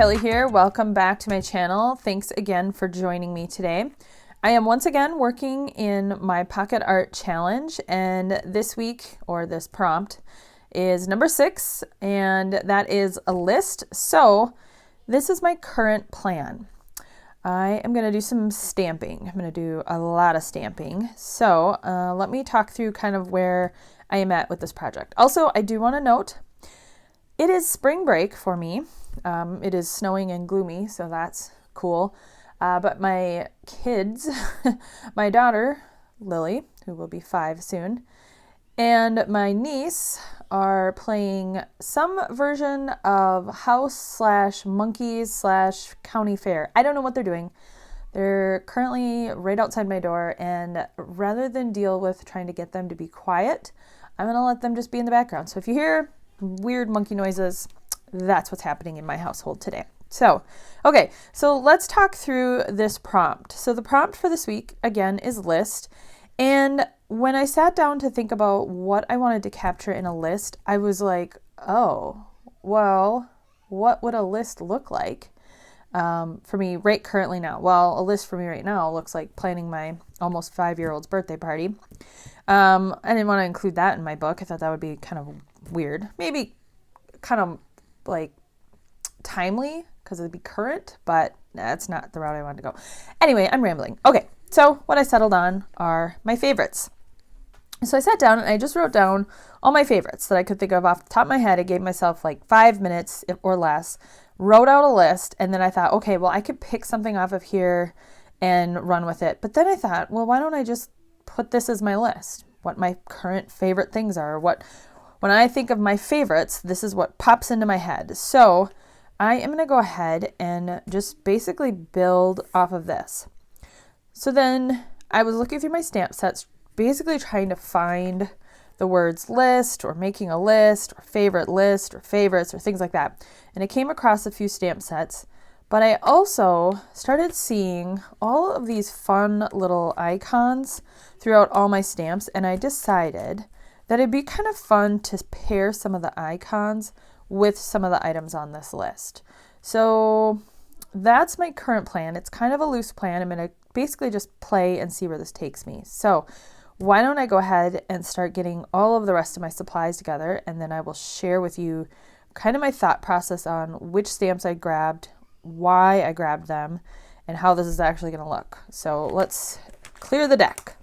Kelly here. Welcome back to my channel. Thanks again for joining me today. I am once again working in my pocket art challenge, and this week, or this prompt, is number 6, and that is a list. So this is my current plan. I am going to do some stamping. I'm going to do a lot of stamping. So let me talk through kind of where I am at with this project. Also, I do want to note, it is spring break for me. It is snowing and gloomy, so that's cool. But my kids, my daughter, Lily, who will be 5 soon, and my niece are playing some version of house/monkeys/county fair. I don't know what they're doing. They're currently right outside my door, and rather than deal with trying to get them to be quiet, I'm going to let them just be in the background. So if you hear weird monkey noises, that's what's happening in my household today. So, okay, so let's talk through this prompt. So the prompt for this week, again, is list. And when I sat down to think about what I wanted to capture in a list, I was like, oh, well, what would a list look like for me right currently now? Well, a list for me right now looks like planning my almost 5-year-old's birthday party. I didn't want to include that in my book. I thought that would be kind of weird. Maybe kind of like timely because it'd be current, but that's not the route I wanted to go. Anyway, I'm rambling. Okay, so what I settled on are my favorites. So I sat down and I just wrote down all my favorites that I could think of off the top of my head. I gave myself like 5 minutes or less, wrote out a list, and then I thought, okay, well, I could pick something off of here and run with it. But then I thought, well, why don't I just put this as my list? What my current favorite things are. When I think of my favorites, this is what pops into my head. So I am going to go ahead and just basically build off of this. So then I was looking through my stamp sets, basically trying to find the words list or making a list or favorite list or favorites or things like that. And I came across a few stamp sets, but I also started seeing all of these fun little icons throughout all my stamps, and I decided that it'd be kind of fun to pair some of the icons with some of the items on this list. So that's my current plan. It's kind of a loose plan. I'm going to basically just play and see where this takes me. So why don't I go ahead and start getting all of the rest of my supplies together, and then I will share with you kind of my thought process on which stamps I grabbed, why I grabbed them, and how this is actually going to look. So let's clear the deck.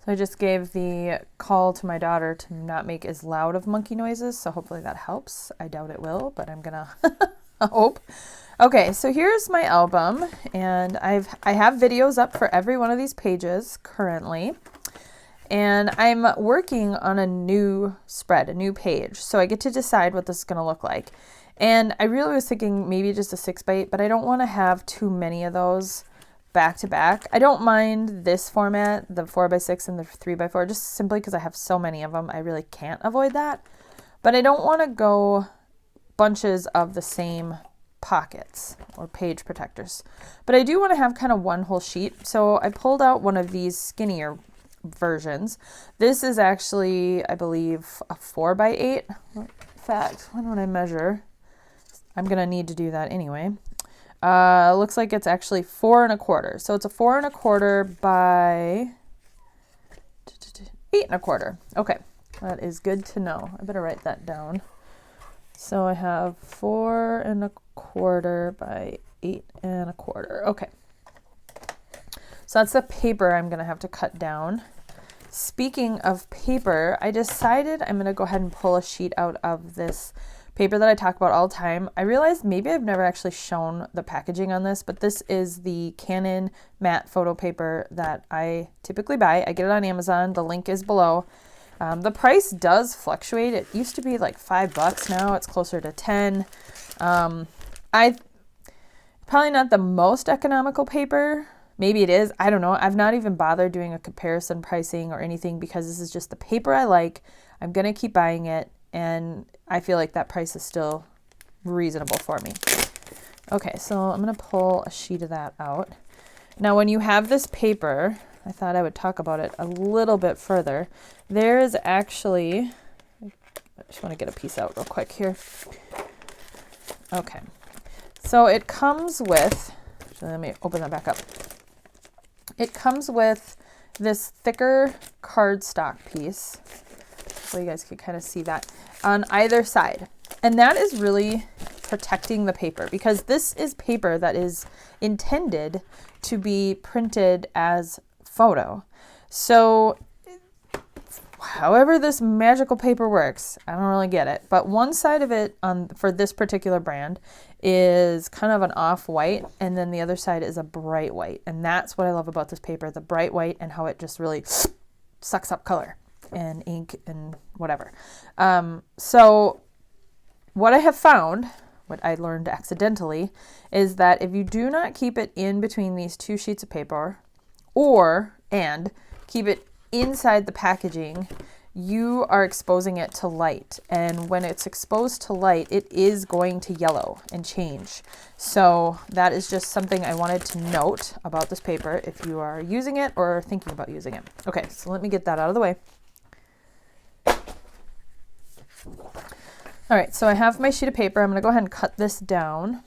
So I just gave the call to my daughter to not make as loud of monkey noises, so hopefully that helps. I doubt it will, but I'm gonna hope. Okay, so here's my album, and I have videos up for every one of these pages currently, and I'm working on a new spread, a new page, so I get to decide what this is gonna look like. And I really was thinking maybe just a 6x8, but I don't want to have too many of those back to back. I don't mind this format, the 4x6 and the 3x4, just simply because I have so many of them. I really can't avoid that. But I don't want to go bunches of the same pockets or page protectors. But I do want to have kind of one whole sheet. So I pulled out one of these skinnier versions. This is actually, I believe, a 4x8. In fact, when would I measure? I'm going to need to do that anyway. Looks like it's actually 4 1/4. So it's a 4 1/4 by 8 1/4. Okay, that is good to know. I better write that down. So I have 4 1/4 by 8 1/4. Okay. So that's the paper I'm going to have to cut down. Speaking of paper, I decided I'm going to go ahead and pull a sheet out of this paper that I talk about all the time. I realized maybe I've never actually shown the packaging on this, but this is the Canon matte photo paper that I typically buy. I get it on Amazon. The link is below. The price does fluctuate. It used to be like $5. Now it's closer to 10. Probably not the most economical paper. Maybe it is. I don't know. I've not even bothered doing a comparison pricing or anything because this is just the paper I like. I'm going to keep buying it, and I feel like that price is still reasonable for me. Okay, so I'm going to pull a sheet of that out. Now, when you have this paper, I thought I would talk about it a little bit further. There is actually, I just want to get a piece out real quick here. Okay, so it comes with, so let me open that back up. It comes with this thicker cardstock piece, so you guys can kind of see that on either side. And that is really protecting the paper, because this is paper that is intended to be printed as photo. So however this magical paper works, I don't really get it. But one side of it for this particular brand is kind of an off-white, and then the other side is a bright white. And that's what I love about this paper, the bright white, and how it just really sucks up color and ink and whatever. So what I have found, what I learned accidentally, is that if you do not keep it in between these two sheets of paper, and keep it inside the packaging, you are exposing it to light. And when it's exposed to light, it is going to yellow and change. So that is just something I wanted to note about this paper if you are using it or thinking about using it. Okay, so let me get that out of the way. All right, so I have my sheet of paper. I'm going to go ahead and cut this down.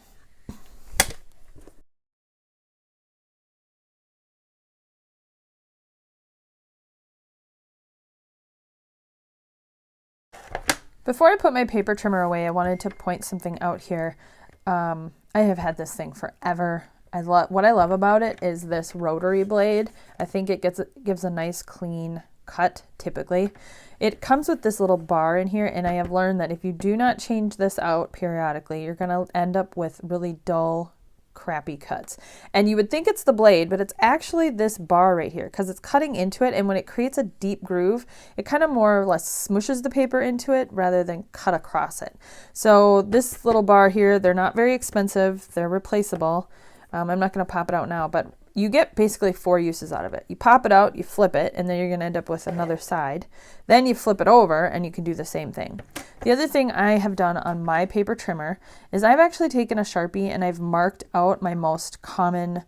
Before I put my paper trimmer away, I wanted to point something out here. I have had this thing forever. What I love about it is this rotary blade. I think it gives a nice clean cut typically. It comes with this little bar in here, and I have learned that if you do not change this out periodically, you're going to end up with really dull, crappy cuts. And you would think it's the blade, but it's actually this bar right here, because it's cutting into it, and when it creates a deep groove, it kind of more or less smushes the paper into it rather than cut across it. So this little bar here, they're not very expensive, they're replaceable. I'm not going to pop it out now, but you get basically 4 uses out of it. You pop it out, you flip it, and then you're going to end up with another side. Then you flip it over, and you can do the same thing. The other thing I have done on my paper trimmer is I've actually taken a Sharpie and I've marked out my most common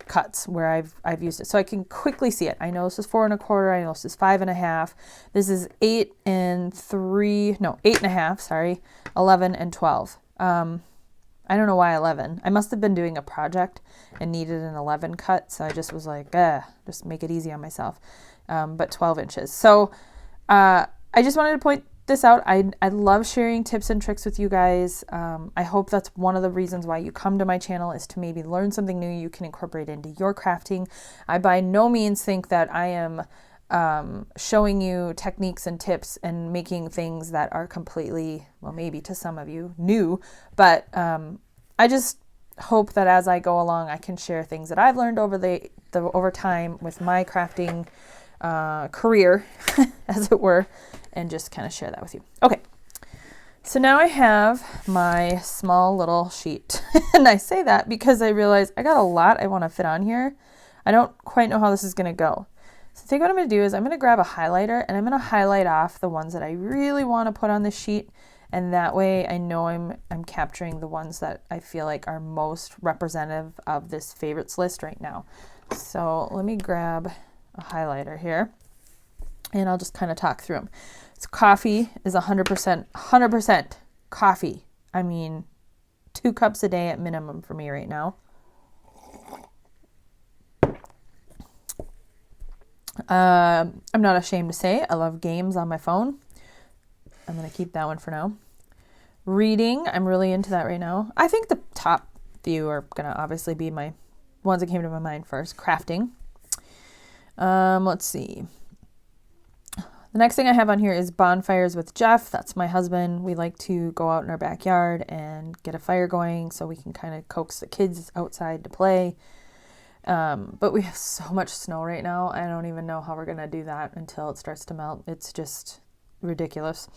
cuts where I've used it, so I can quickly see it. I know this is 4 1/4. I know this is 5 1/2. This is 8 1/2. Sorry, 11 and 12. I don't know why 11. I must have been doing a project and needed an 11 cut, so I just was like, just make it easy on myself. But 12 inches. So I just wanted to point this out. I love sharing tips and tricks with you guys. I hope that's one of the reasons why you come to my channel, is to maybe learn something new you can incorporate into your crafting. I by no means think that I am showing you techniques and tips and making things that are completely, well, maybe to some of you, new, but I just hope that as I go along, I can share things that I've learned over time with my crafting career, as it were, and just kind of share that with you. Okay, so now I have my small little sheet, and I say that because I realize I got a lot I want to fit on here. I don't quite know how this is going to go. So I think what I'm going to do is I'm going to grab a highlighter, and I'm going to highlight off the ones that I really want to put on this sheet, and that way I know I'm capturing the ones that I feel like are most representative of this favorites list right now. So let me grab a highlighter here, and I'll just kind of talk through them. So coffee is 100% coffee. I mean, 2 cups a day at minimum for me right now. I'm not ashamed to say I love games on my phone. I'm going to keep that one for now. Reading, I'm really into that right now. I think the top few are going to obviously be my ones that came to my mind first. Crafting. Let's see. The next thing I have on here is bonfires with Jeff. That's my husband. We like to go out in our backyard and get a fire going so we can kind of coax the kids outside to play. But we have so much snow right now. I don't even know how we're going to do that until it starts to melt. It's just ridiculous.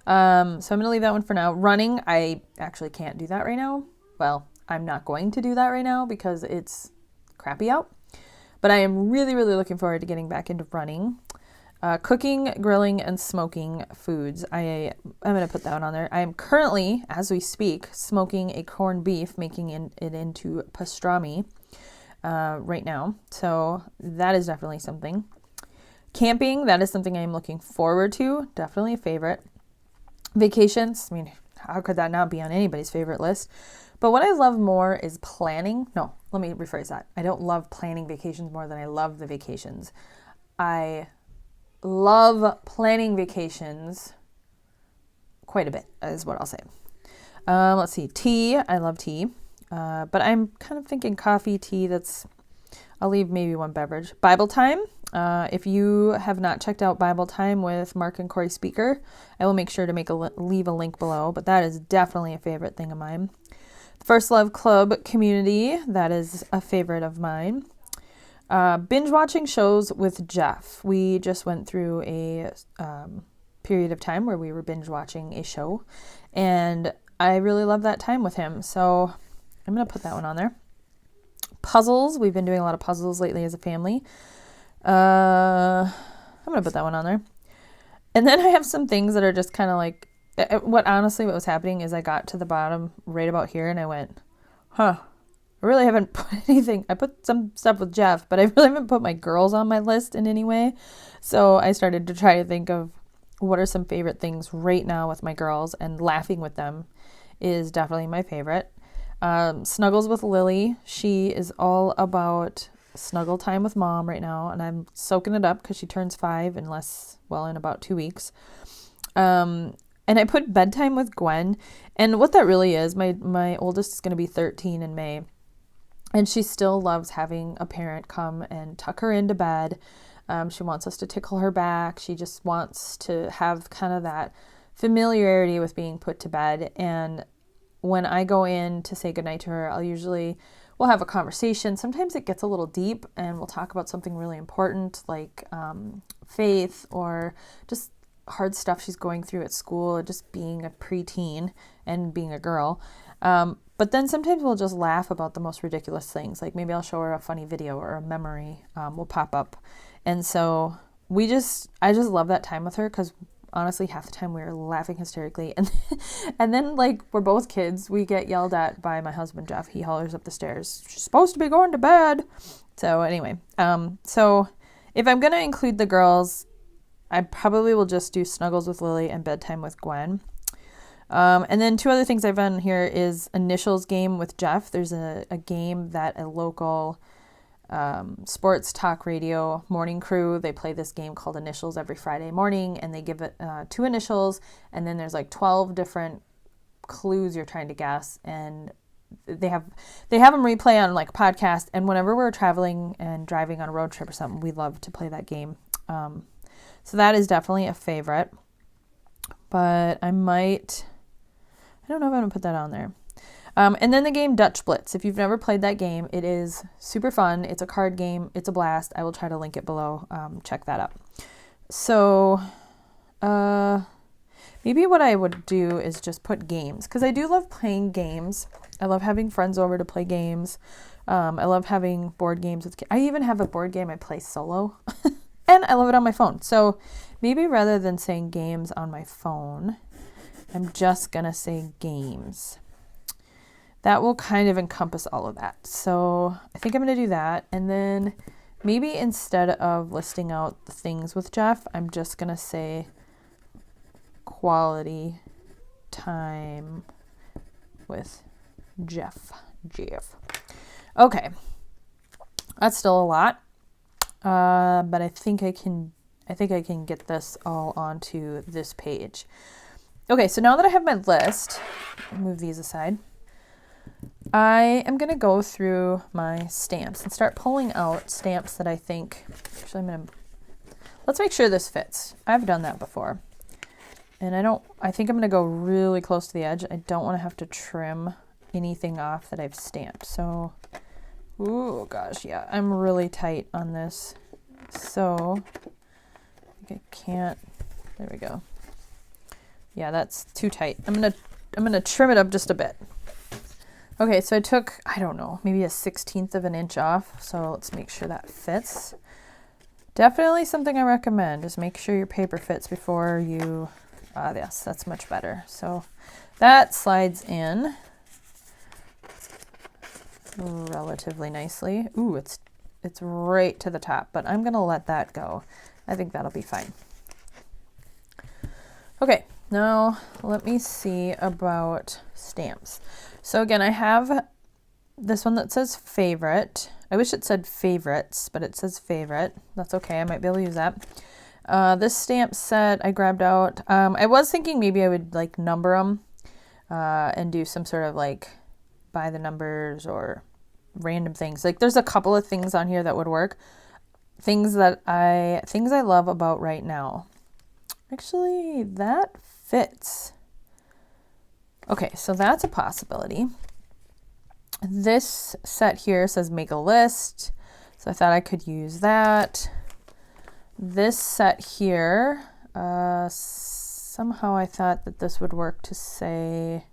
So I'm going to leave that one for now. Running, I actually can't do that right now. Well, I'm not going to do that right now because it's crappy out. But I am really, really looking forward to getting back into running. Cooking, grilling, and smoking foods. I'm going to put that one on there. I am currently, as we speak, smoking a corned beef, making it into pastrami right now. So that is definitely something. Camping, that is something I'm looking forward to. Definitely a favorite. Vacations, I mean, how could that not be on anybody's favorite list? But what I love more is planning. No, let me rephrase that. I don't love planning vacations more than I love the vacations. I love planning vacations quite a bit, is what I'll say. Let's see. Tea. I love tea. But I'm kind of thinking coffee, tea. I'll leave maybe one beverage. Bible time. If you have not checked out Bible time with Mark and Corey Speaker, I will make sure to leave a link below. But that is definitely a favorite thing of mine. First Love Club community. That is a favorite of mine. Binge watching shows with Jeff. We just went through a period of time where we were binge watching a show, and I really love that time with him. So I'm going to put that one on there. Puzzles. We've been doing a lot of puzzles lately as a family. I'm going to put that one on there. And then I have some things that are just kind of like, what was happening is I got to the bottom right about here and I went, I really haven't put anything. I put some stuff with Jeff, but I really haven't put my girls on my list in any way. So I started to try to think of what are some favorite things right now with my girls, and laughing with them is definitely my favorite. Snuggles with Lily. She is all about snuggle time with mom right now, and I'm soaking it up because she turns 5 in about 2 weeks. And I put bedtime with Gwen, and what that really is, my oldest is going to be 13 in May, and she still loves having a parent come and tuck her into bed. She wants us to tickle her back. She just wants to have kind of that familiarity with being put to bed. And when I go in to say goodnight to her, we'll have a conversation. Sometimes it gets a little deep and we'll talk about something really important like faith or just hard stuff she's going through at school, or just being a preteen and being a girl. But then sometimes we'll just laugh about the most ridiculous things. Like maybe I'll show her a funny video or a memory will pop up. And so I just love that time with her, because honestly, half the time we were laughing hysterically. And then like we're both kids, we get yelled at by my husband, Jeff. He hollers up the stairs, "She's supposed to be going to bed." So anyway, so if I'm going to include the girls, I probably will just do Snuggles with Lily and bedtime with Gwen. And then 2 other things I've done here is initials game with Jeff. There's a game that a local sports talk radio morning crew, they play this game called Initials every Friday morning, and they give it 2 initials, and then there's like 12 different clues you're trying to guess, and they have them replay on like podcast. And whenever we're traveling and driving on a road trip or something, we love to play that game. So that is definitely a favorite, but I don't know if I'm going to put that on there. And then the game Dutch Blitz. If you've never played that game, it is super fun. It's a card game. It's a blast. I will try to link it below. Check that out. So maybe what I would do is just put games, because I do love playing games. I love having friends over to play games. I love having board games. I even have a board game I play solo. And I love it on my phone. So maybe rather than saying games on my phone, I'm just going to say games. That will kind of encompass all of that. So I think I'm going to do that. And then maybe instead of listing out the things with Jeff, I'm just going to say quality time with Jeff. Okay. That's still a lot. But I think I can get this all onto this page. Okay, so now that I have my list, I'll move these aside. I am going to go through my stamps and start pulling out stamps that I think, let's make sure this fits. I've done that before. And I think I'm going to go really close to the edge. I don't want to have to trim anything off that I've stamped. So, oh gosh, yeah, I'm really tight on this. So, I think I can't, there we go. Yeah, that's too tight. I'm going to trim it up just a bit. Okay, so I took, I don't know, maybe a 1/16 of an inch off. So let's make sure that fits. Definitely something I recommend is make sure your paper fits before you, yes, that's much better. So that slides in relatively nicely. Ooh, it's right to the top, but I'm going to let that go. I think that'll be fine. Okay, Now, let me see about stamps. So again, I have this one that says favorite. I wish it said favorites, but it says favorite. That's okay. I might be able to use that. This stamp set I grabbed out. I was thinking maybe I would like number them and do some sort of like by the numbers or random things. Like there's a couple of things on here that would work. Things I love about right now. Actually, that fits. Okay, so that's a possibility. This set here says make a list. So I thought I could use that. This set here, somehow I thought that this would work to say,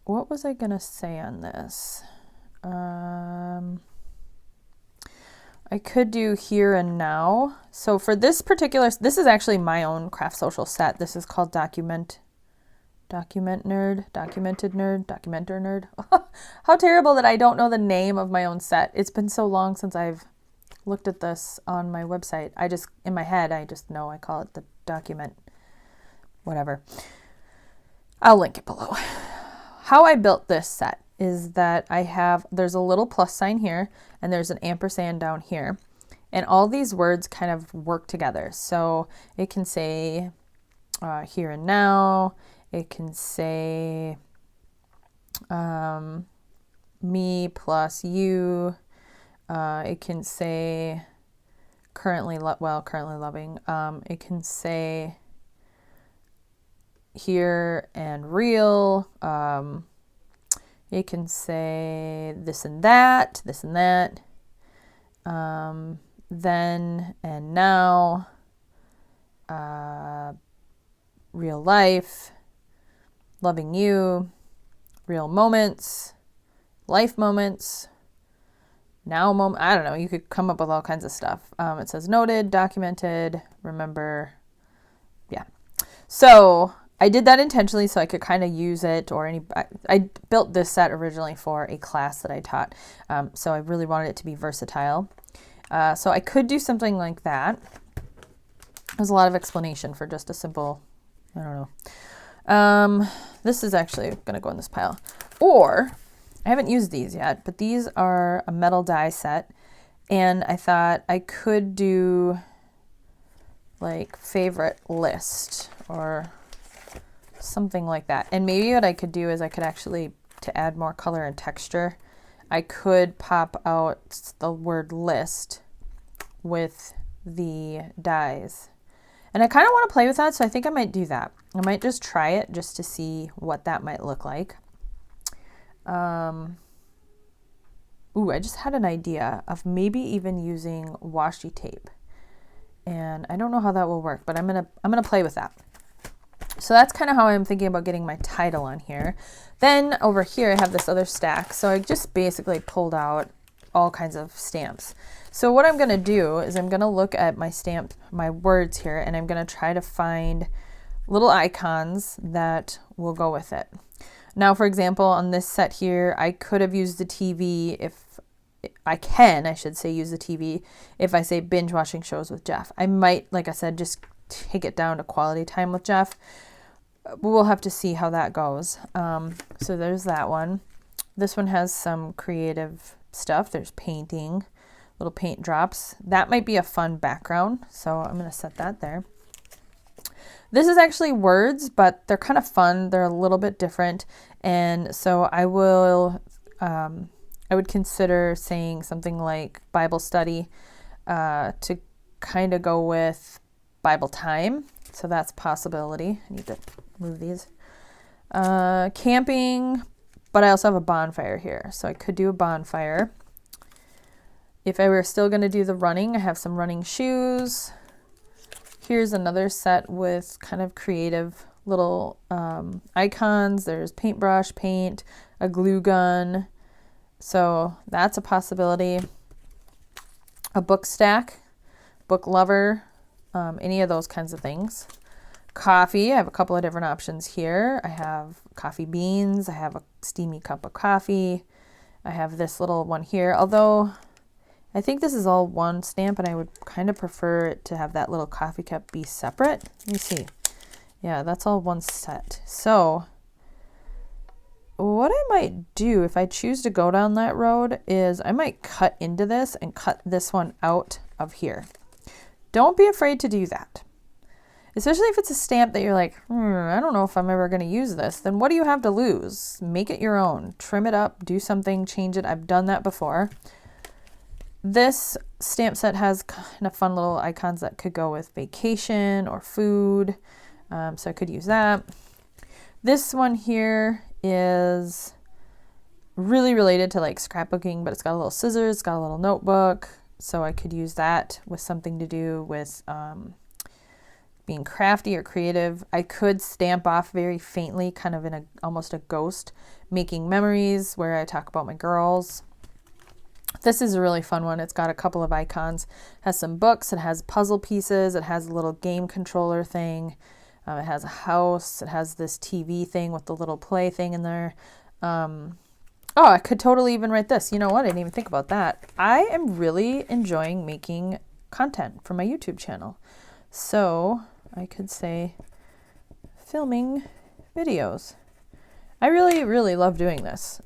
what was I going to say on this? I could do here and now. So for this particular, this is actually my own craft social set. This is called Documenter Nerd. How terrible that I don't know the name of my own set. It's been so long since I've looked at this on my website. In my head, I just know I call it the document, whatever. I'll link it below. How I built this set is that there's a little plus sign here and there's an ampersand down here. And all these words kind of work together. So it can say here and now. It can say me plus you. It can say currently loving. It can say here and real. It can say this and that, then and now, real life, loving you, real moments, life moments, now moment. I don't know. You could come up with all kinds of stuff. It says noted, documented, remember. Yeah. So I did that intentionally so I could kind of use it I built this set originally for a class that I taught. So I really wanted it to be versatile. So I could do something like that. There's a lot of explanation for just a simple, I don't know. This is actually going to go in this pile. Or, I haven't used these yet, but these are a metal die set. And I thought I could do like favorite list or something like that. And maybe what I could do is I could actually, to add more color and texture, I could pop out the word list with the dies. And I kind of want to play with that, so I think I might do that. I might just try it just to see what that might look like. Ooh, I just had an idea of maybe even using washi tape. And I don't know how that will work, but I'm gonna play with that. So that's kind of how I'm thinking about getting my title on here. Then over here I have this other stack. So I just basically pulled out all kinds of stamps. So what I'm going to do is I'm going to look at my words here, and I'm going to try to find little icons that will go with it. Now, for example, on this set here, I could have used the TV I should say use the TV if I say binge watching shows with Jeff. I might, like I said, just take it down to quality time with Jeff. We'll have to see how that goes. So there's that one. This one has some creative stuff. There's painting, little paint drops. That might be a fun background. So I'm going to set that there. This is actually words, but they're kind of fun. They're a little bit different. And so I would consider saying something like Bible study to kind of go with Bible time. So that's a possibility. I need to move these. Camping, but I also have a bonfire here. So I could do a bonfire. If I were still going to do the running, I have some running shoes. Here's another set with kind of creative little icons. There's paintbrush, paint, a glue gun. So that's a possibility. A book stack, book lover, any of those kinds of things. Coffee, I have a couple of different options here. I have coffee beans. I have a steamy cup of coffee. I have this little one here, although I think this is all one stamp and I would kind of prefer it to have that little coffee cup be separate. Let me see. Yeah, that's all one set. So what I might do if I choose to go down that road is I might cut into this and cut this one out of here. Don't be afraid to do that. Especially if it's a stamp that you're like, I don't know if I'm ever going to use this. Then what do you have to lose? Make it your own. Trim it up, do something, change it. I've done that before. This stamp set has kind of fun little icons that could go with vacation or food. So I could use that. This one here is really related to like scrapbooking, but it's got a little scissors, it's got a little notebook. So I could use that with something to do with being crafty or creative. I could stamp off very faintly, kind of in almost a ghost, making memories, where I talk about my girls. This is a really fun one. It's got a couple of icons. It has some books. It has puzzle pieces. It has a little game controller thing. It has a house. It has this TV thing with the little play thing in there. Oh, I could totally even write this. You know what? I didn't even think about that. I am really enjoying making content for my YouTube channel. So I could say filming videos. I really, really love doing this.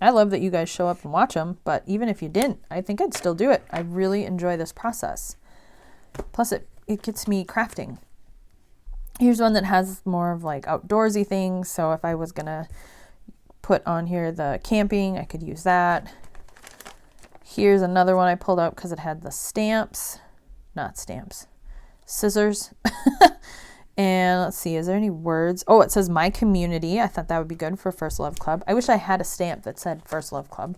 I love that you guys show up and watch them, but even if you didn't, I think I'd still do it. I really enjoy this process. Plus it gets me crafting. Here's one that has more of like outdoorsy things. So if I was gonna put on here the camping, I could use that. Here's another one I pulled out because it had the scissors. And let's see, is there any words? Oh, it says my community. I thought that would be good for First Love Club. I wish I had a stamp that said First Love Club.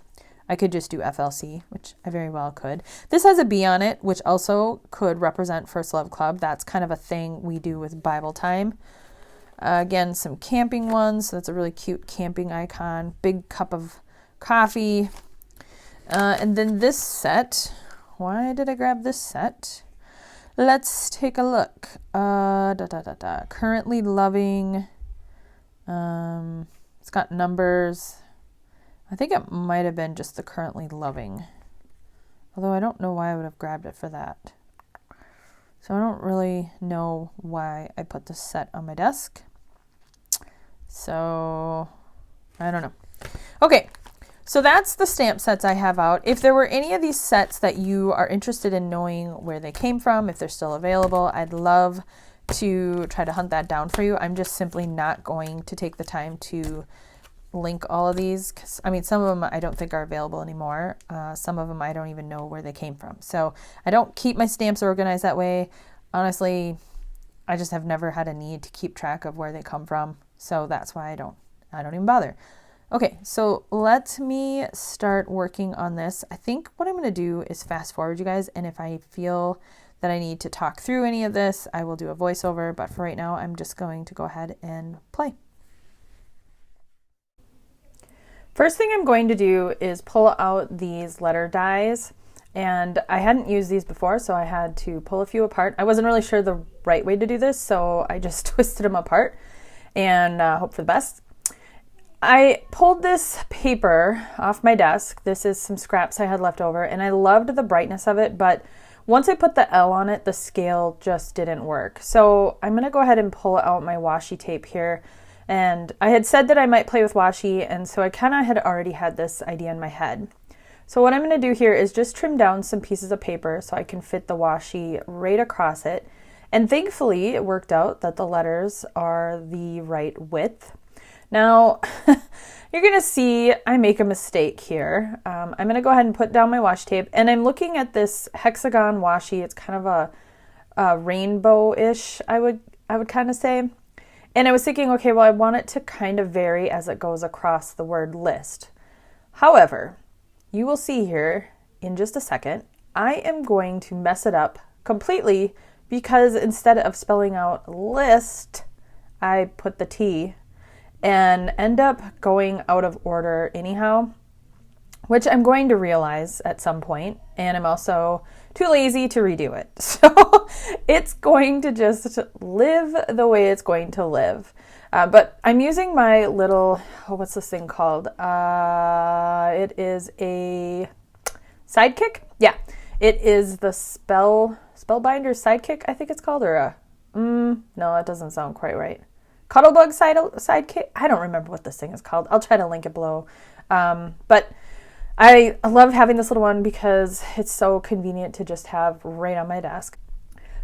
I could just do FLC, which I very well could. This has a bee on it, which also could represent First Love Club. That's kind of a thing we do with Bible time. Again, some camping ones. So that's a really cute camping icon. Big cup of coffee. And then this set. Why did I grab this set? Let's take a look. Currently loving. It's got numbers. I think it might have been just the currently loving. Although I don't know why I would have grabbed it for that. So I don't really know why I put this set on my desk. So I don't know. Okay. So that's the stamp sets I have out. If there were any of these sets that you are interested in knowing where they came from, if they're still available, I'd love to try to hunt that down for you. I'm just simply not going to take the time to link all of these, because I mean, some of them I don't think are available anymore. Some of them I don't even know where they came from. So I don't keep my stamps organized that way. Honestly, I just have never had a need to keep track of where they come from. So that's why I don't even bother. Okay, so let me start working on this. I think what I'm going to do is fast forward you guys, and if I feel that I need to talk through any of this, I will do a voiceover, but for right now, I'm just going to go ahead and play. First thing I'm going to do is pull out these letter dies, and I hadn't used these before, so I had to pull a few apart. I wasn't really sure the right way to do this, so I just twisted them apart and hope for the best. I pulled this paper off my desk. This is some scraps I had left over, and I loved the brightness of it, but once I put the L on it, the scale just didn't work. So I'm going to go ahead and pull out my washi tape here. And I had said that I might play with washi, and so I kind of had already had this idea in my head. So what I'm going to do here is just trim down some pieces of paper so I can fit the washi right across it. And thankfully, it worked out that the letters are the right width. Now, you're going to see I make a mistake here. I'm going to go ahead and put down my washi tape, and I'm looking at this hexagon washi. It's kind of a rainbow-ish, I would kind of say. And I was thinking, okay, well, I want it to kind of vary as it goes across the word list. However, you will see here in just a second, I am going to mess it up completely because instead of spelling out list, I put the T and end up going out of order anyhow, which I'm going to realize at some point, and I'm also too lazy to redo it. So it's going to just live the way it's going to live. But I'm using my little, what's this thing called? It is a Sidekick? Yeah, it is the Spellbinder Sidekick, I think it's called, or No, that doesn't sound quite right. Cuttlebug sidekick. I don't remember what this thing is called. I'll try to link it below. But I love having this little one because it's so convenient to just have right on my desk.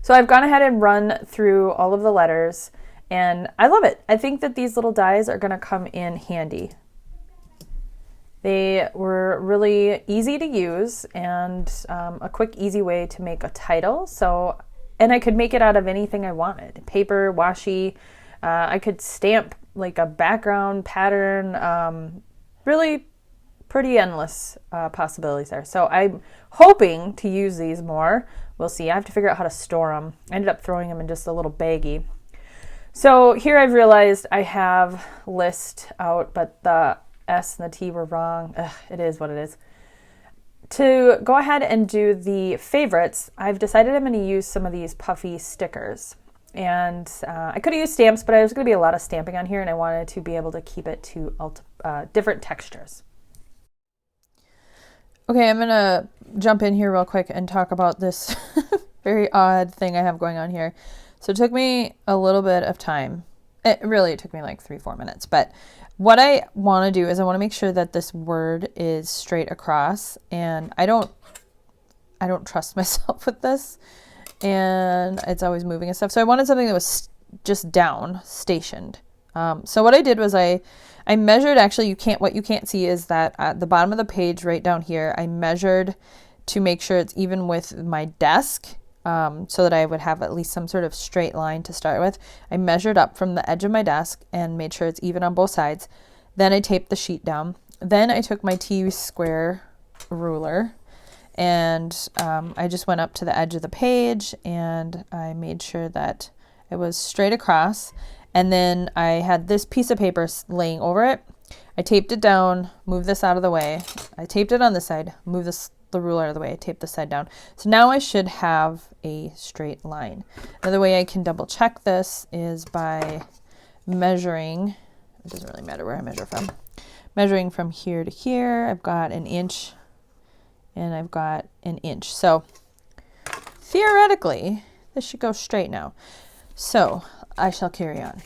So I've gone ahead and run through all of the letters, and I love it. I think that these little dies are going to come in handy. They were really easy to use and a quick, easy way to make a title. And I could make it out of anything I wanted. Paper, washi. I could stamp like a background pattern. Really pretty endless possibilities there. So I'm hoping to use these more. We'll see. I have to figure out how to store them. I ended up throwing them in just a little baggie. So here I've realized I have list out, but the S and the T were wrong. It is what it is. To go ahead and do the favorites, I've decided I'm going to use some of these puffy stickers. And I could have used stamps, but there's going to be a lot of stamping on here, and I wanted to be able to keep it to different textures. Okay, I'm going to jump in here real quick and talk about this very odd thing I have going on here. So it took me a little bit of time. It took me like 3-4 minutes, but what I want to do is I want to make sure that this word is straight across, and I don't trust myself with this, and it's always moving and stuff. So I wanted something that was just down, stationed. So what I did was I measured, actually what you can't see is that at the bottom of the page right down here, I measured to make sure it's even with my desk, so that I would have at least some sort of straight line to start with. I measured up from the edge of my desk and made sure it's even on both sides. Then I taped the sheet down. Then I took my T-square ruler and I just went up to the edge of the page and I made sure that it was straight across. And then I had this piece of paper laying over it. I taped it down, moved this out of the way. I taped it on this side, moved the ruler out of the way, tape this side down. So now I should have a straight line. Another way I can double check this is by measuring. It doesn't really matter where I measure from. Measuring from here to here, I've got 1 inch and I've got 1 inch. So theoretically, this should go straight now. So I shall carry on.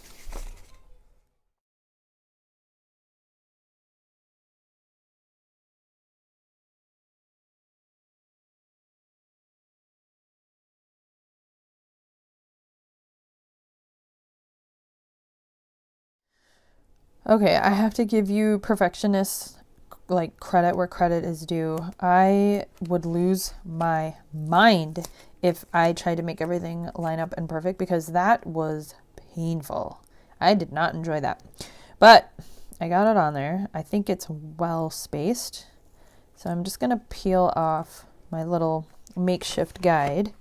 Okay, I have to give you perfectionists like credit where credit is due. I would lose my mind if I tried to make everything line up and perfect, because that was painful. I did not enjoy that. But I got it on there. I think it's well spaced. So I'm just going to peel off my little makeshift guide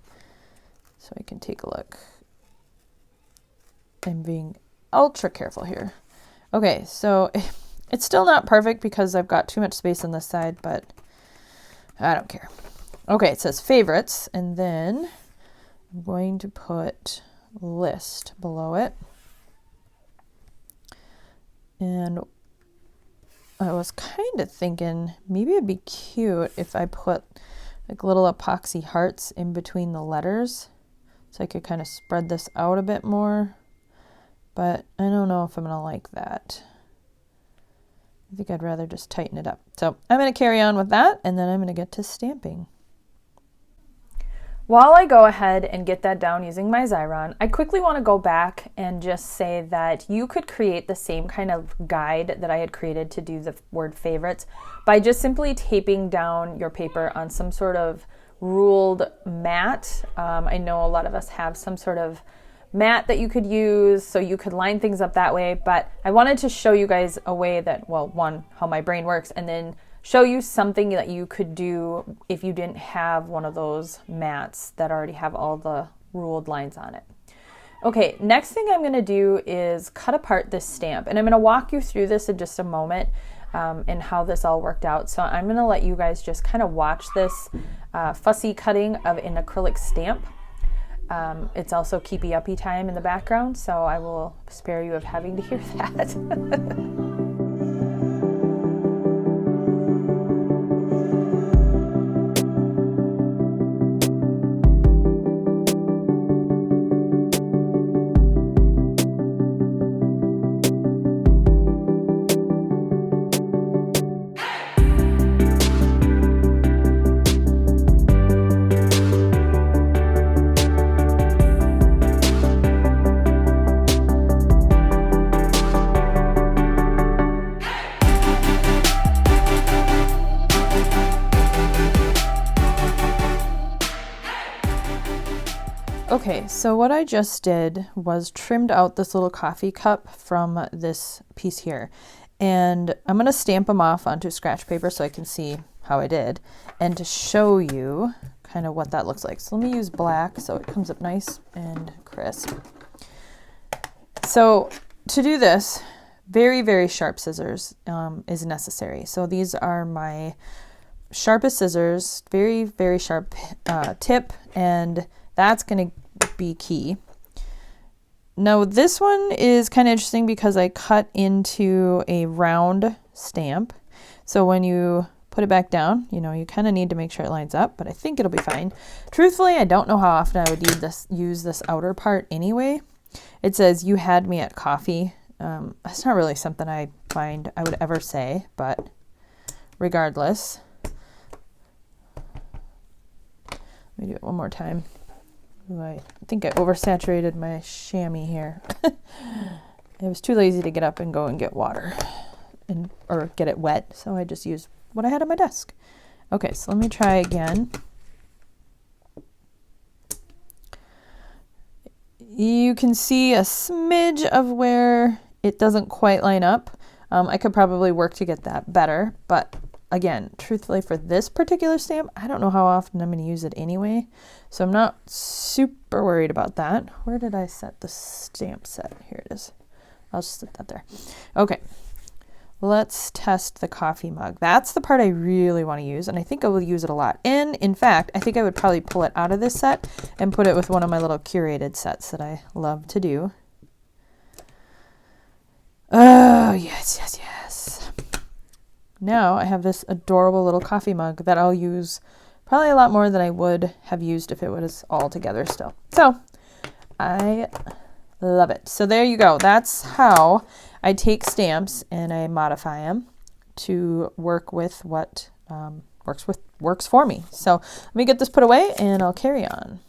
so I can take a look. I'm being ultra careful here. Okay, so it's still not perfect because I've got too much space on this side, but I don't care. Okay, it says favorites, and then I'm going to put list below it. And I was kind of thinking maybe it'd be cute if I put like little epoxy hearts in between the letters so I could kind of spread this out a bit more. But I don't know if I'm going to like that. I think I'd rather just tighten it up. So I'm going to carry on with that, and then I'm going to get to stamping. While I go ahead and get that down using my Xyron, I quickly want to go back and just say that you could create the same kind of guide that I had created to do the word favorites by just simply taping down your paper on some sort of ruled mat. I know a lot of us have some sort of mat that you could use, so you could line things up that way, but I wanted to show you guys a way that, well, one, how my brain works, and then show you something that you could do if you didn't have one of those mats that already have all the ruled lines on it. Okay, next thing I'm going to do is cut apart this stamp, and I'm going to walk you through this in just a moment and how this all worked out. So I'm going to let you guys just kind of watch this fussy cutting of an acrylic stamp. It's also keepy uppy time in the background, so I will spare you of having to hear that. Okay, so what I just did was trimmed out this little coffee cup from this piece here. And I'm going to stamp them off onto scratch paper so I can see how I did. And to show you kind of what that looks like. So let me use black so it comes up nice and crisp. So to do this, very, very sharp scissors is necessary. So these are my sharpest scissors, very, very sharp tip, and that's going to be key. Now this one is kind of interesting because I cut into a round stamp. So when you put it back down, you know, you kind of need to make sure it lines up, but I think it'll be fine. Truthfully, I don't know how often I would use this outer part anyway. It says, "You had me at coffee." That's not really something I find I would ever say, but regardless. Let me do it one more time. Ooh, I think I oversaturated my chamois here. I was too lazy to get up and go and get water or get it wet, so I just used what I had on my desk. Okay, so let me try again. You can see a smidge of where it doesn't quite line up. I could probably work to get that better, but again, truthfully, for this particular stamp, I don't know how often I'm going to use it anyway, so I'm not super worried about that. Where did I set the stamp set? Here it is. I'll just set that there. Okay, let's test the coffee mug. That's the part I really want to use, and I think I will use it a lot. And in fact, I think I would probably pull it out of this set and put it with one of my little curated sets that I love to do. Oh, yes, yes, yes. Now I have this adorable little coffee mug that I'll use probably a lot more than I would have used if it was all together still. So I love it. So there you go. That's how I take stamps and I modify them to work with what works for me. So let me get this put away and I'll carry on.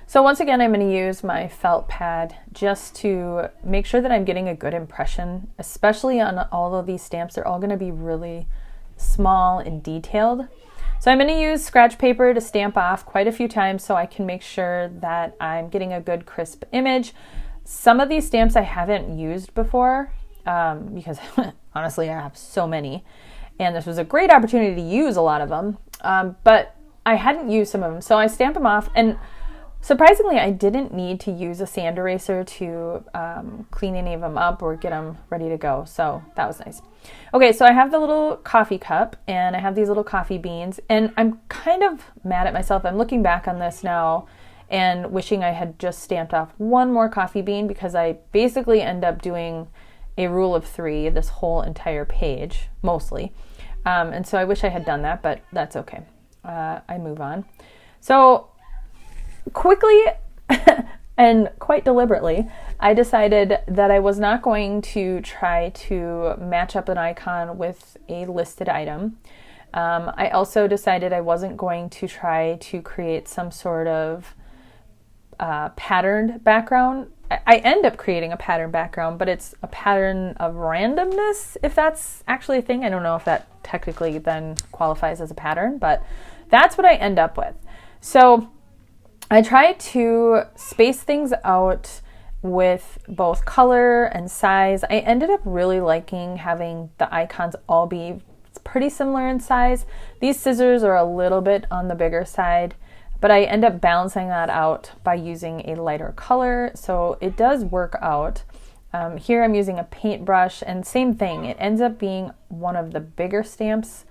So once again, I'm going to use my felt pad just to make sure that I'm getting a good impression, especially on all of these stamps. They're all going to be really small and detailed. So I'm going to use scratch paper to stamp off quite a few times so I can make sure that I'm getting a good crisp image. Some of these stamps I haven't used before because honestly, I have so many. And this was a great opportunity to use a lot of them, but I hadn't used some of them. So I stamped them off, and surprisingly, I didn't need to use a sand eraser to clean any of them up or get them ready to go. So that was nice. Okay, so I have the little coffee cup and I have these little coffee beans, and I'm kind of mad at myself. I'm looking back on this now and wishing I had just stamped off one more coffee bean because I basically end up doing a rule of 3 this whole entire page, mostly. And so I wish I had done that, but that's okay. I move on. So quickly and quite deliberately, I decided that I was not going to try to match up an icon with a listed item. I also decided I wasn't going to try to create some sort of patterned background. I end up creating a pattern background, but it's a pattern of randomness, if that's actually a thing. I don't know if that technically then qualifies as a pattern, but that's what I end up with. So I try to space things out with both color and size. I ended up really liking having the icons all be pretty similar in size. These scissors are a little bit on the bigger side, but I end up balancing that out by using a lighter color, so it does work out. Here I'm using a paintbrush, and same thing, it ends up being one of the bigger stamps,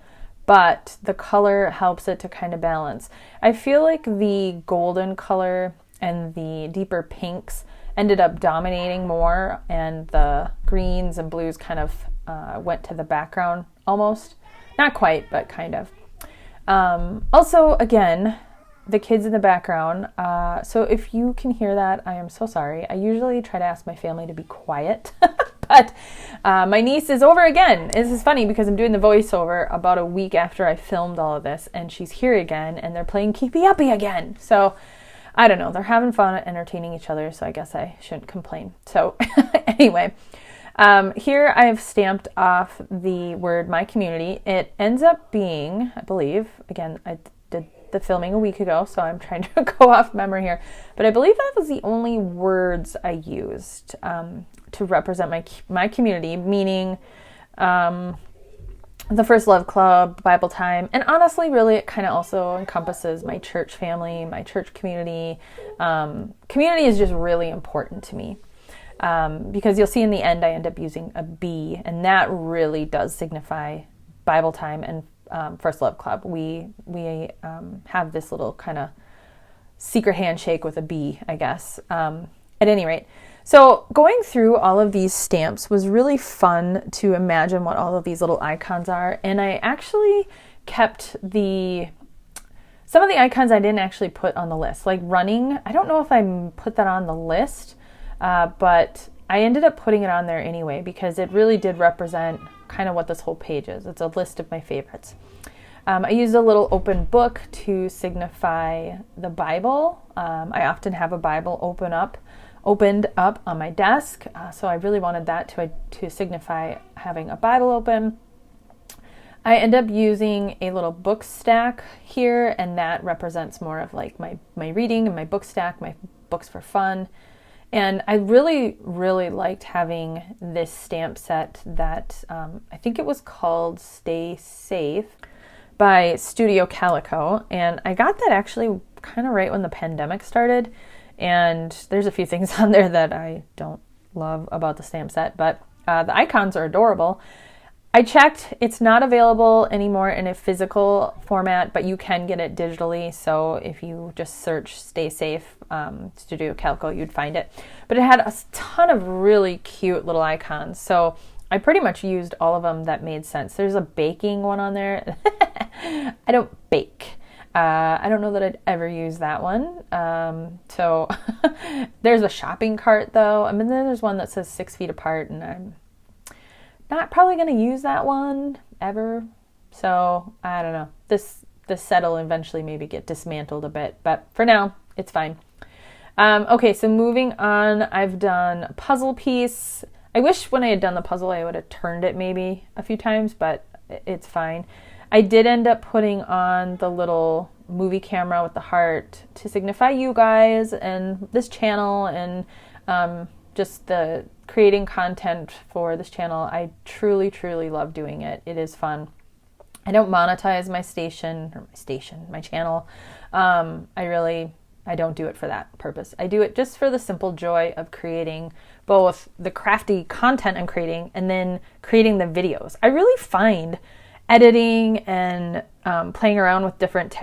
but the color helps it to kind of balance. I feel like the golden color and the deeper pinks ended up dominating more, and the greens and blues kind of went to the background almost. Not quite, but kind of. Also, again, the kids in the background. So if you can hear that, I am so sorry. I usually try to ask my family to be quiet, but my niece is over again. This is funny because I'm doing the voiceover about a week after I filmed all of this, and she's here again, and they're playing Keepy Uppy again. So I don't know. They're having fun entertaining each other, so I guess I shouldn't complain. So anyway, here I've stamped off the word My Community. It ends up being, I believe, again, I did the filming a week ago, so I'm trying to go off memory here. But I believe that was the only words I used to represent my community, meaning the First Love Club, Bible time, and honestly, really, it kind of also encompasses my church family, my church community. Community is just really important to me. Because you'll see in the end, I end up using a B, and that really does signify Bible time and First Love Club. We have this little kind of secret handshake with a B, I guess. At any rate, so going through all of these stamps was really fun to imagine what all of these little icons are, and I actually kept some of the icons I didn't actually put on the list, like running. I don't know if I put that on the list. But I ended up putting it on there anyway because it really did represent kind of what this whole page is. It's a list of my favorites. I used a little open book to signify the Bible. I often have a Bible opened up on my desk, so I really wanted that to signify having a Bible open. I end up using a little book stack here, and that represents more of like my reading and my book stack, my books for fun. And I really, really liked having this stamp set that I think it was called Stay Safe by Studio Calico. And I got that actually kind of right when the pandemic started. And there's a few things on there that I don't love about the stamp set, but the icons are adorable. I checked, it's not available anymore in a physical format, but you can get it digitally. So if you just search Stay Safe Studio Calico, you'd find it. But it had a ton of really cute little icons. So I pretty much used all of them that made sense. There's a baking one on there. I don't bake. I don't know that I'd ever use that one. So there's a shopping cart though. I mean, then there's one that says 6 feet apart, and I'm not probably going to use that one ever. So I don't know. This set will eventually maybe get dismantled a bit, but for now it's fine. Okay, so moving on, I've done a puzzle piece. I wish when I had done the puzzle I would have turned it maybe a few times, but it's fine. I did end up putting on the little movie camera with the heart to signify you guys and this channel and just the creating content for this channel. I truly, truly love doing it. It is fun. I don't monetize my channel. I don't do it for that purpose. I do it just for the simple joy of creating both the crafty content I'm creating and then creating the videos. I really find editing and playing around with different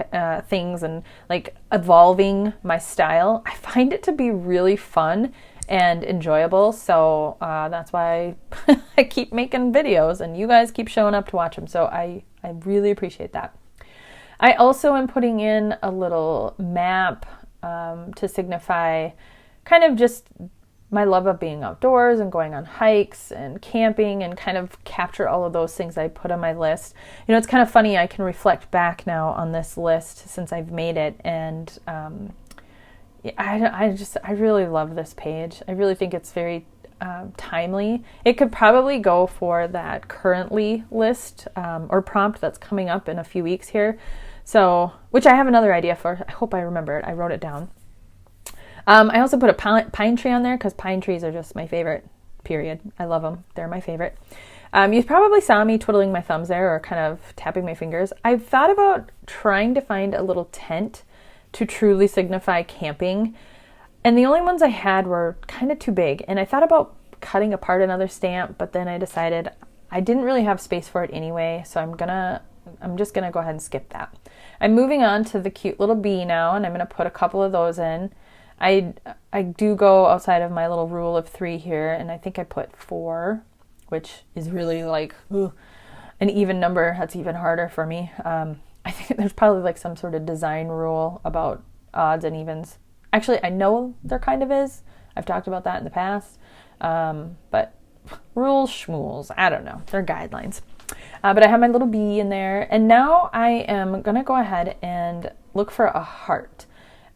things and like evolving my style, I find it to be really fun and enjoyable. So that's why I keep making videos and you guys keep showing up to watch them. So I really appreciate that. I also am putting in a little map to signify kind of just my love of being outdoors and going on hikes and camping and kind of capture all of those things I put on my list. You know, it's kind of funny. I can reflect back now on this list since I've made it, and I really love this page. I really think it's very timely. It could probably go for that currently list or prompt that's coming up in a few weeks here. So, which I have another idea for. I hope I remember it. I wrote it down. I also put a pine tree on there because pine trees are just my favorite, period. I love them. They're my favorite. You probably saw me twiddling my thumbs there or kind of tapping my fingers. I've thought about trying to find a little tent to truly signify camping. And the only ones I had were kind of too big. And I thought about cutting apart another stamp, but then I decided I didn't really have space for it anyway. So I'm just gonna go ahead and skip that. I'm moving on to the cute little bee now, and I'm gonna put a couple of those in. I do go outside of my little rule of 3 here, and I think I put 4, which is really like an even number. That's even harder for me. I think there's probably like some sort of design rule about odds and evens. Actually, I know there kind of is. I've talked about that in the past. But rules, schmools, I don't know. They're guidelines. But I have my little bee in there. And now I am going to go ahead and look for a heart.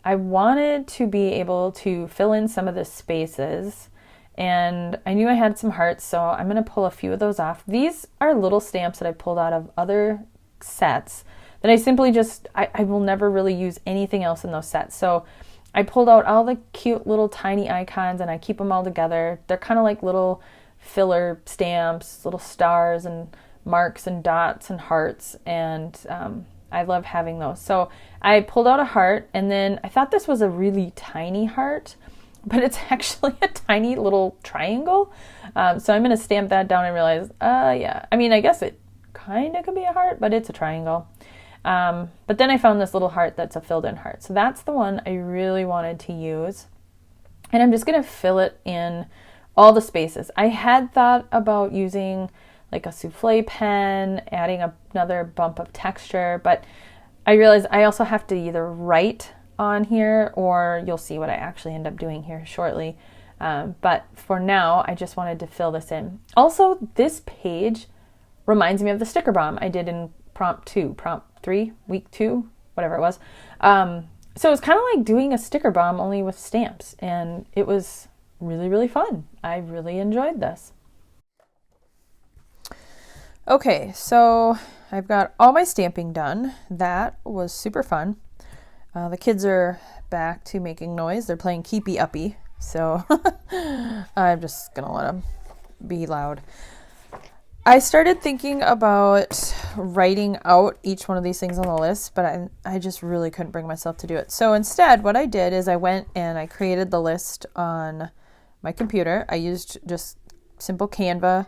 I wanted to be able to fill in some of the spaces. And I knew I had some hearts, so I'm going to pull a few of those off. These are little stamps that I pulled out of other sets that I simply just, I will never really use anything else in those sets. So I pulled out all the cute little tiny icons and I keep them all together. They're kind of like little filler stamps, little stars and marks and dots and hearts, and I love having those. So I pulled out a heart, and then I thought this was a really tiny heart, but it's actually a tiny little triangle. So I'm going to stamp that down and realize, yeah, I mean, I guess it kind of could be a heart, but it's a triangle. But then I found this little heart that's a filled in heart. So that's the one I really wanted to use. And I'm just going to fill it in all the spaces. I had thought about using like a souffle pen, adding another bump of texture, but I realized I also have to either write on here, or you'll see what I actually end up doing here shortly. But for now, I just wanted to fill this in. Also, this page reminds me of the sticker bomb I did in prompt 3, week 2, whatever it was. So it's kind of like doing a sticker bomb only with stamps, and it was really, really fun. I really enjoyed this. Okay, so I've got all my stamping done. That was super fun. The kids are back to making noise. They're playing Keepy Uppy, so I'm just gonna let them be loud. I started thinking about writing out each one of these things on the list, but I just really couldn't bring myself to do it. So instead, what I did is I went and I created the list on my computer. I used just simple Canva.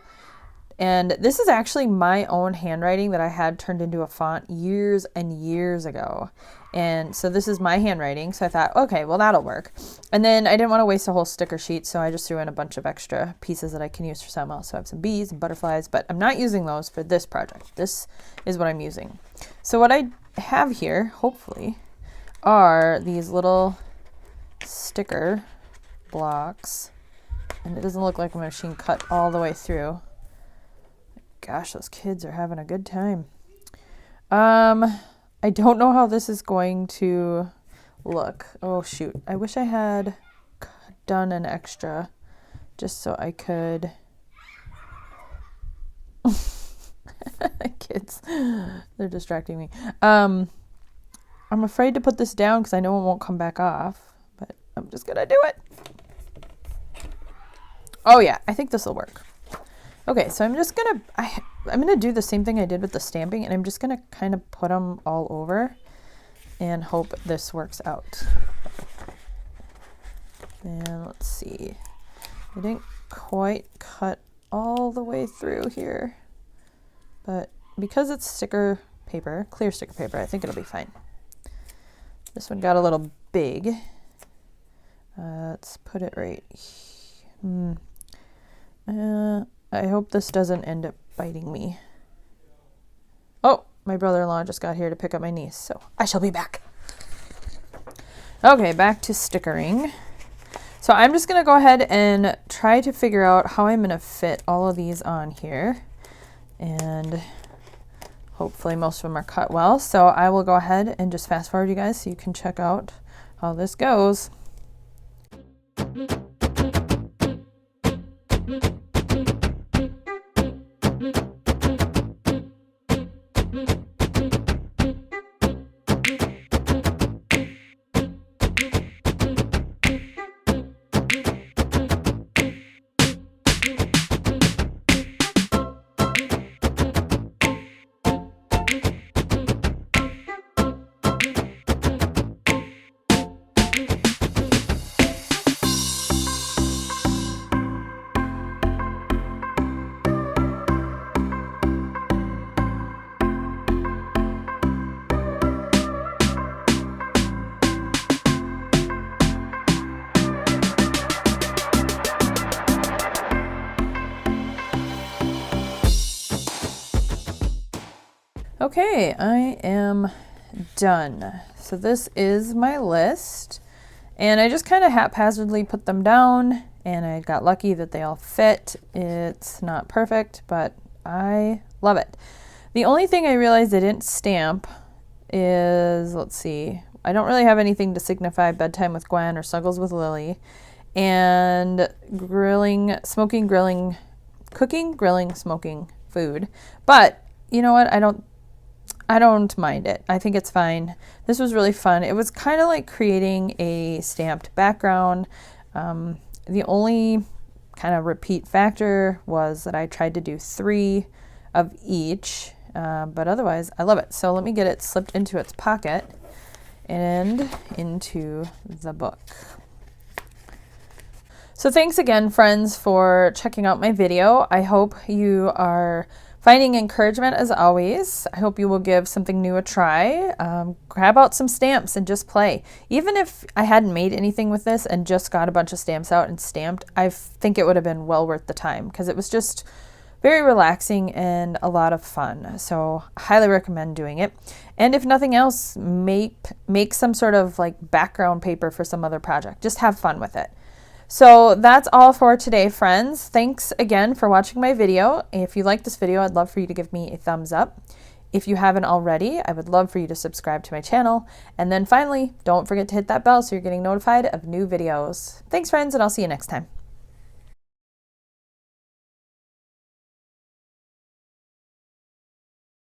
And this is actually my own handwriting that I had turned into a font years and years ago. And so this is my handwriting. So I thought, okay, well, that'll work. And then I didn't want to waste a whole sticker sheet, so I just threw in a bunch of extra pieces that I can use for something else. So I have some bees and butterflies, but I'm not using those for this project. This is what I'm using. So what I have here, hopefully, are these little sticker blocks. And it doesn't look like a machine cut all the way through. Gosh, those kids are having a good time. I don't know how this is going to look. Oh, shoot. I wish I had done an extra just so I could... Kids, they're distracting me. I'm afraid to put this down because I know it won't come back off, but I'm just going to do it. Oh, yeah, I think this will work. Okay, so I'm just gonna, I'm gonna do the same thing I did with the stamping, and I'm just gonna kind of put them all over and hope this works out. And let's see, I didn't quite cut all the way through here, but because it's sticker paper, clear sticker paper, I think it'll be fine. This one got a little big. Let's put it right here. I hope this doesn't end up biting me. Oh, my brother-in-law just got here to pick up my niece, so I shall be back. Okay, back to stickering. So I'm just gonna go ahead and try to figure out how I'm gonna fit all of these on here. And hopefully most of them are cut well. So I will go ahead and just fast forward you guys so you can check out how this goes. Okay, I am done. So this is my list, and I just kind of haphazardly put them down, and I got lucky that they all fit. It's not perfect, but I love it. The only thing I realized I didn't stamp is, let's see, I don't really have anything to signify bedtime with Gwen or snuggles with Lily, and grilling, smoking, grilling, cooking, grilling, smoking food. But you know what? I I don't mind it. I think it's fine. This was really fun. It was kind of like creating a stamped background. The only kind of repeat factor was that I tried to do 3 of each, but otherwise I love it. So let me get it slipped into its pocket and into the book. So thanks again, friends, for checking out my video. I hope you are finding encouragement as always. I hope you will give something new a try. Grab out some stamps and just play. Even if I hadn't made anything with this and just got a bunch of stamps out and stamped, I think it would have been well worth the time because it was just very relaxing and a lot of fun. So I highly recommend doing it. And if nothing else, make some sort of like background paper for some other project. Just have fun with it. So that's all for today, friends. Thanks again for watching my video. If you like this video, I'd love for you to give me a thumbs up. If you haven't already, I would love for you to subscribe to my channel. And then finally, don't forget to hit that bell so you're getting notified of new videos. Thanks, friends, and I'll see you next time.